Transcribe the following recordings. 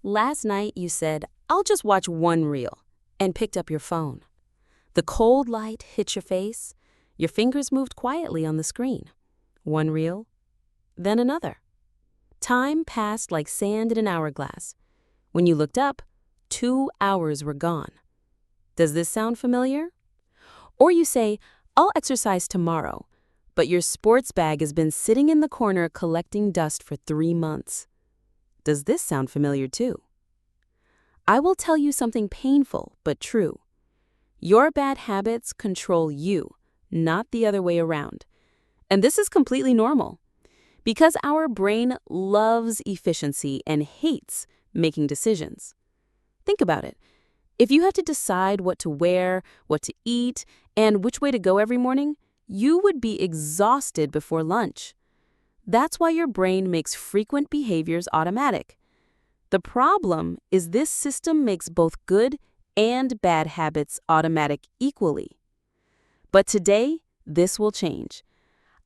Last night you said, "I'll just watch one reel," and picked up your phone. The cold light hit your face. Your fingers moved quietly on the screen. One reel, then another. Time passed like sand in an hourglass. When you looked up, 2 hours were gone. Does this sound familiar? Or you say, "I'll exercise tomorrow," but your sports bag has been sitting in the corner collecting dust for 3 months. Does this sound familiar too? I will tell you something painful but true. Your bad habits control you, not the other way around. And this is completely normal, because our brain loves efficiency and hates making decisions. Think about it. If you had to decide what to wear, what to eat, and which way to go every morning, you would be exhausted before lunch. That's why your brain makes frequent behaviors automatic. The problem is this system makes both good and bad habits automatic equally. But today, this will change.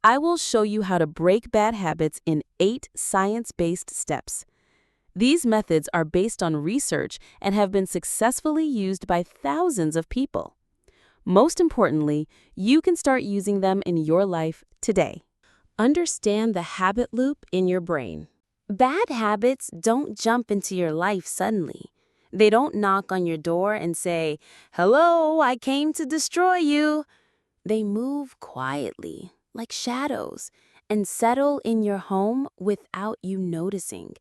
I will show you how to break bad habits in 8 science-based steps. These methods are based on research and have been successfully used by thousands of people. Most importantly, you can start using them in your life today. Understand the habit loop in your brain. Bad habits don't jump into your life suddenly. They don't knock on your door and say, "Hello, I came to destroy you." They move quietly, like shadows, and settle in your home without you noticing.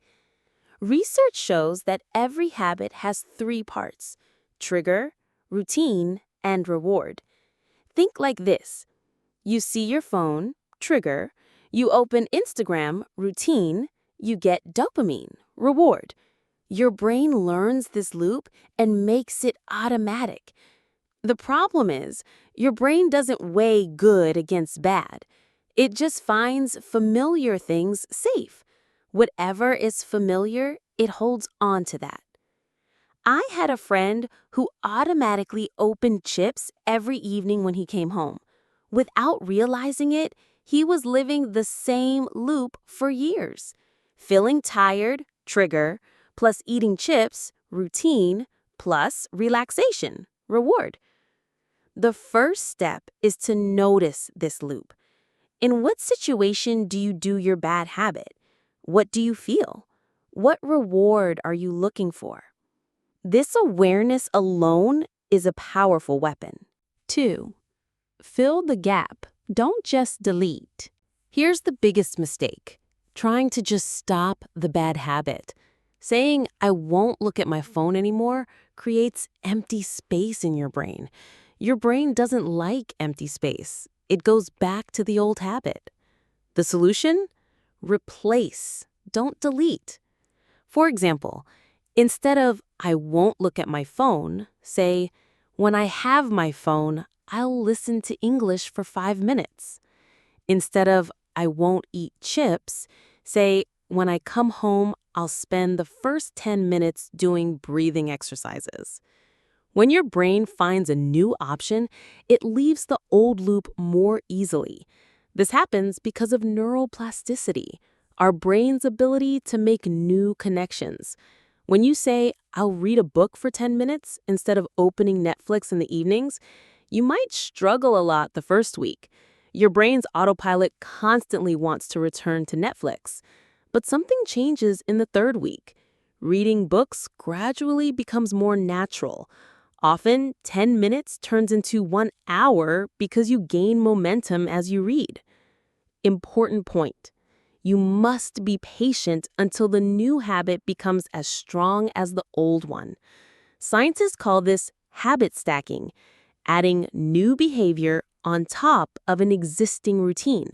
Research shows that every habit has 3 parts: trigger, routine, and reward. Think like this. You see your phone, trigger. You open Instagram, routine. You get dopamine, reward. Your brain learns this loop and makes it automatic. The problem is, your brain doesn't weigh good against bad. It just finds familiar things safe. Whatever is familiar, it holds on to that. I had a friend who automatically opened chips every evening when he came home. Without realizing it, he was living the same loop for years. Feeling tired, trigger, plus eating chips, routine, plus relaxation, reward. The first step is to notice this loop. In what situation do you do your bad habit? What do you feel? What reward are you looking for? This awareness alone is a powerful weapon. 2. Fill the gap. Don't just delete. Here's the biggest mistake: trying to just stop the bad habit. Saying, "I won't look at my phone anymore," creates empty space in your brain. Your brain doesn't like empty space. It goes back to the old habit. The solution? Replace. Don't delete. For example, instead of "I won't look at my phone," say, "When I have my phone, I'll listen to English for 5 minutes." Instead of "I won't eat chips," say, "When I come home, I'll spend the first 10 minutes doing breathing exercises." When your brain finds a new option, it leaves the old loop more easily. This happens because of neuroplasticity, our brain's ability to make new connections. When you say, "I'll read a book for 10 minutes instead of opening Netflix in the evenings," you might struggle a lot the first week. Your brain's autopilot constantly wants to return to Netflix. But something changes in the 3rd week. Reading books gradually becomes more natural. Often, 10 minutes turns into 1 hour because you gain momentum as you read. Important point. You must be patient until the new habit becomes as strong as the old one. Scientists call this habit stacking, adding new behavior on top of an existing routine.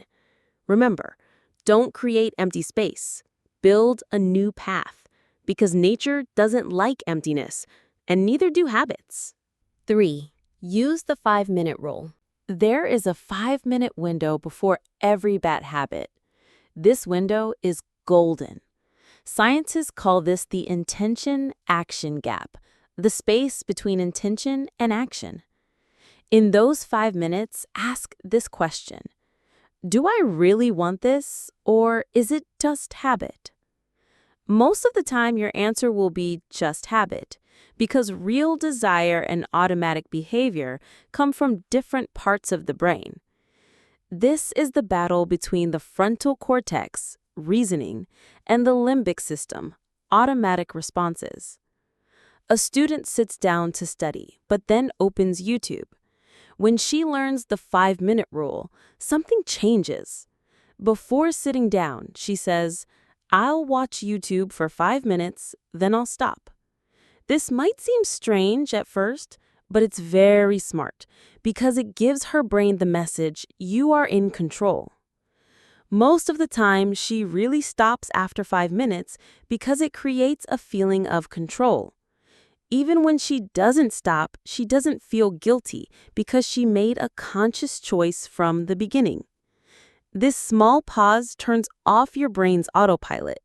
Remember, don't create empty space. Build a new path, because nature doesn't like emptiness, and neither do habits. 3. Use the 5-minute rule. There is a 5-minute window before every bad habit. This window is golden. Scientists call this the intention-action gap, the space between intention and action. In those 5 minutes, ask this question: do I really want this, or is it just habit? Most of the time, your answer will be just habit, because real desire and automatic behavior come from different parts of the brain. This is the battle between the frontal cortex, reasoning, and the limbic system, automatic responses. A student sits down to study, but then opens YouTube. When she learns the 5-minute rule, something changes. Before sitting down, she says, "I'll watch YouTube for 5 minutes, then I'll stop." This might seem strange at first, but it's very smart because it gives her brain the message, "You are in control." Most of the time, she really stops after 5 minutes because it creates a feeling of control. Even when she doesn't stop, she doesn't feel guilty because she made a conscious choice from the beginning. This small pause turns off your brain's autopilot.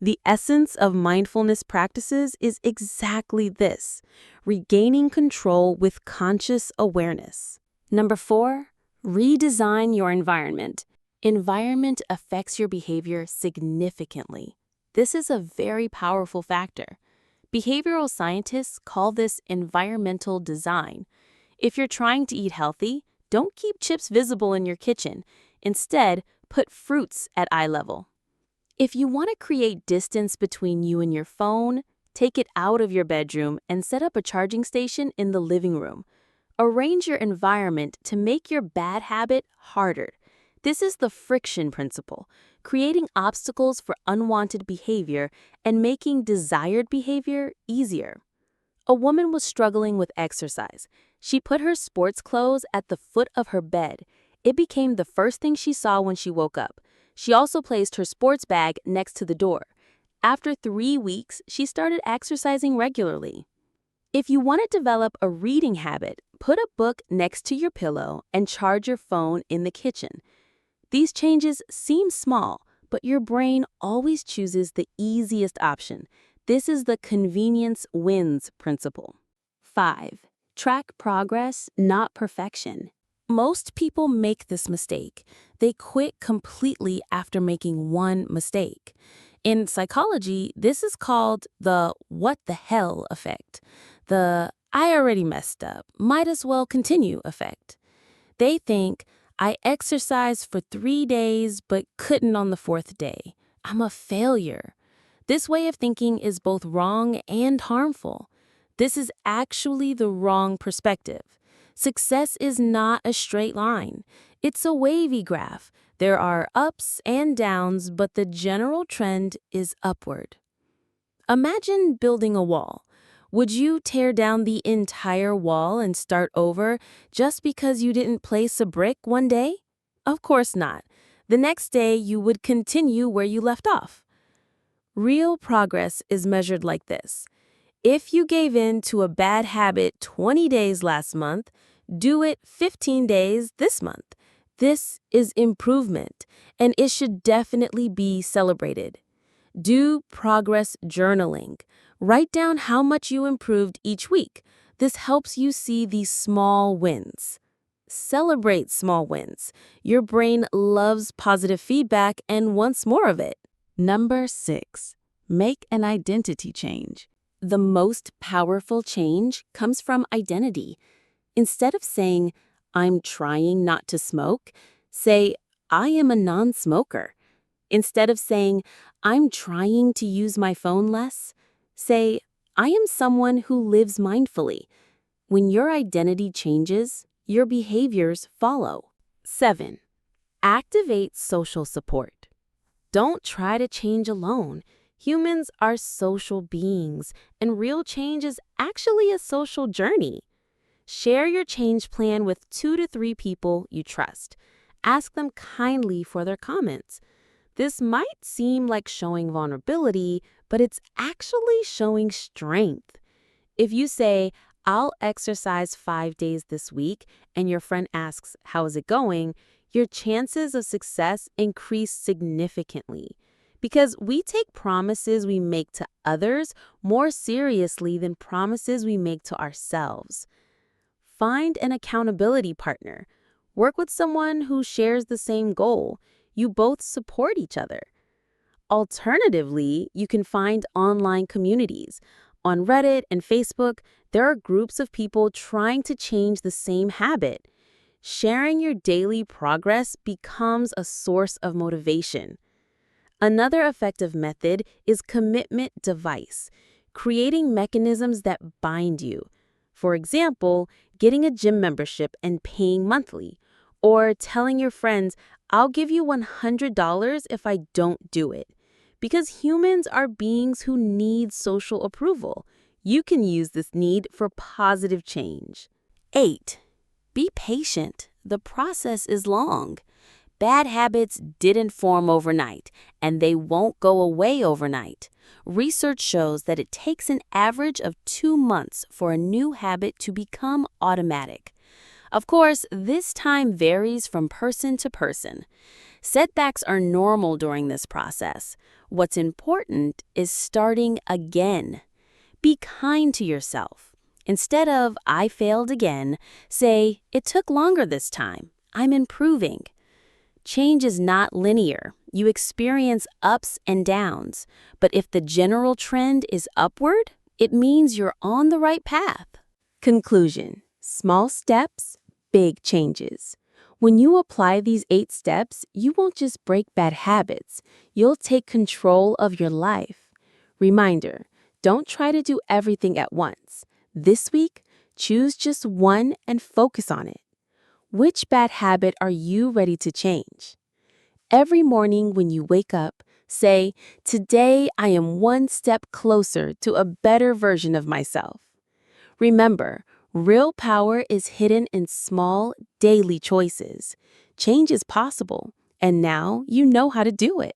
The essence of mindfulness practices is exactly this: regaining control with conscious awareness. Number 4, redesign your environment. Environment affects your behavior significantly. This is a very powerful factor. Behavioral scientists call this environmental design. If you're trying to eat healthy, don't keep chips visible in your kitchen. Instead, put fruits at eye level. If you want to create distance between you and your phone, take it out of your bedroom and set up a charging station in the living room. Arrange your environment to make your bad habit harder. This is the friction principle, creating obstacles for unwanted behavior and making desired behavior easier. A woman was struggling with exercise. She put her sports clothes at the foot of her bed. It became the first thing she saw when she woke up. She also placed her sports bag next to the door. After 3 weeks, she started exercising regularly. If you want to develop a reading habit, put a book next to your pillow and charge your phone in the kitchen. These changes seem small, but your brain always chooses the easiest option. This is the convenience wins principle. 5. Track progress, not perfection. Most people make this mistake. They quit completely after making one mistake. In psychology, this is called the "what the hell" effect, the "I already messed up, might as well continue" effect. They think, "I exercised for 3 days but couldn't on the 4th day. I'm a failure." This way of thinking is both wrong and harmful. This is actually the wrong perspective. Success is not a straight line. It's a wavy graph. There are ups and downs, but the general trend is upward. Imagine building a wall. Would you tear down the entire wall and start over just because you didn't place a brick one day? Of course not. The next day, you would continue where you left off. Real progress is measured like this. If you gave in to a bad habit 20 days last month, do it 15 days this month. This is improvement, and it should definitely be celebrated. Do progress journaling. Write down how much you improved each week. This helps you see these small wins. Celebrate small wins. Your brain loves positive feedback and wants more of it. Number 6, make an identity change. The most powerful change comes from identity. Instead of saying, "I'm trying not to smoke," say, "I am a non-smoker." Instead of saying, "I'm trying to use my phone less," say, "I am someone who lives mindfully." When your identity changes, your behaviors follow. 7. Activate social support. Don't try to change alone. Humans are social beings, and real change is actually a social journey. Share your change plan with 2 to 3 people you trust. Ask them kindly for their comments. This might seem like showing vulnerability, but it's actually showing strength. If you say, "I'll exercise 5 days this week," and your friend asks, "How is it going?" your chances of success increase significantly. Because we take promises we make to others more seriously than promises we make to ourselves. Find an accountability partner. Work with someone who shares the same goal. You both support each other. Alternatively, you can find online communities. On Reddit and Facebook, there are groups of people trying to change the same habit. Sharing your daily progress becomes a source of motivation. Another effective method is commitment device, creating mechanisms that bind you. For example, getting a gym membership and paying monthly, or telling your friends, I'll give you $100 if I don't do it. Because humans are beings who need social approval, you can use this need for positive change. 8. Be patient. The process is long. Bad habits didn't form overnight, and they won't go away overnight. Research shows that it takes an average of 2 months for a new habit to become automatic. Of course, this time varies from person to person. Setbacks are normal during this process. What's important is starting again. Be kind to yourself. Instead of, I failed again, say, it took longer this time. I'm improving. Change is not linear. You experience ups and downs. But if the general trend is upward, it means you're on the right path. Conclusion: small steps, big changes. When you apply these 8 steps, you won't just break bad habits. You'll take control of your life. Reminder: don't try to do everything at once. This week, choose just one and focus on it. Which bad habit are you ready to change? Every morning when you wake up, say, today I am one step closer to a better version of myself. Remember, real power is hidden in small, daily choices. Change is possible, and now you know how to do it.